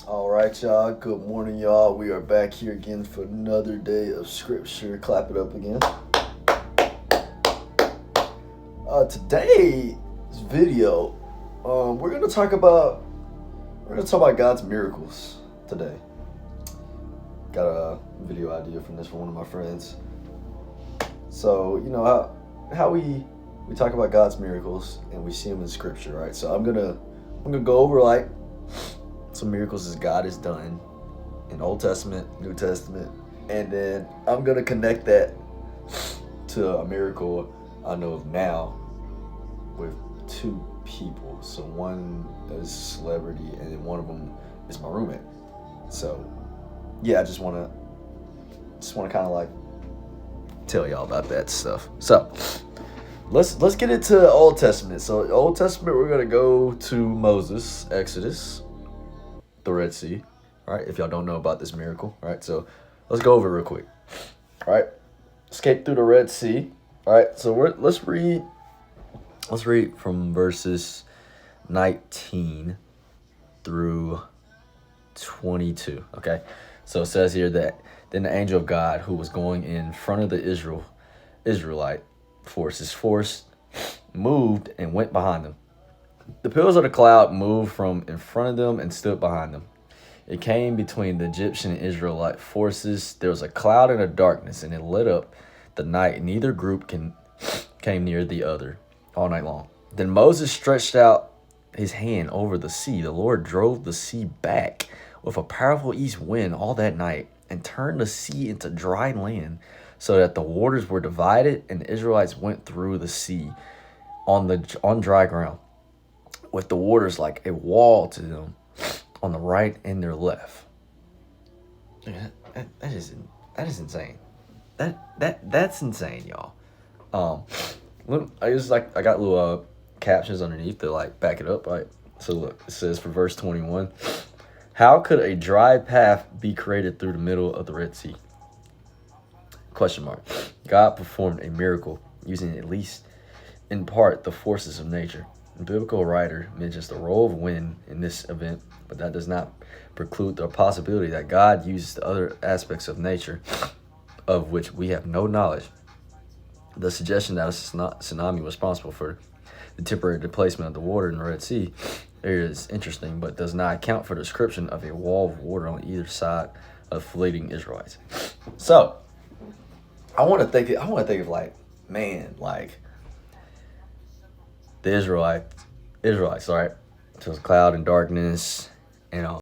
All right, y'all. Good morning, y'all. We are back here again for another day of scripture. Clap it up again. Today's video, we're gonna talk about God's miracles today. Got a video idea from this from one of my friends. So how we talk about God's miracles and we see them in scripture, right? So I'm gonna go over like some miracles that God has done in Old Testament, New Testament, and then I'm gonna connect that to a miracle I know of now with two people. So one is a celebrity, and then one of them is my roommate. So yeah, I just wanna kind of like tell y'all about that stuff. So let's get into Old Testament. So Old Testament, we're gonna go to Moses, Exodus, the Red Sea. All right, if y'all don't know about this miracle, all right, so let's go over it real quick. All right, escape through the Red Sea. All right, so let's read from verses 19 through 22. Okay, so it says here that then the angel of God, who was going in front of the Israelite forces, moved and went behind them. The pillars of the cloud moved from in front of them and stood behind them. It came between the Egyptian and Israelite forces. There was a cloud and a darkness, and it lit up the night. Neither group came near the other all night long. Then Moses stretched out his hand over the sea. The Lord drove the sea back with a powerful east wind all that night and turned the sea into dry land so that the waters were divided, and the Israelites went through the sea on dry ground, with the waters like a wall to them on the right and their left. That is insane. That's insane, y'all. I got little captions underneath to like back it up. Right. So look, it says for verse 21, how could a dry path be created through the middle of the Red Sea? Question mark. God performed a miracle using at least in part the forces of nature. The biblical writer mentions the role of wind in this event, but that does not preclude the possibility that God uses the other aspects of nature of which we have no knowledge. The suggestion that a tsunami was responsible for the temporary displacement of the water in the Red Sea is interesting, but does not account for the description of a wall of water on either side of fleeing Israelites. So I want to think of like, man, like the Israelites, right? So it's cloud and darkness,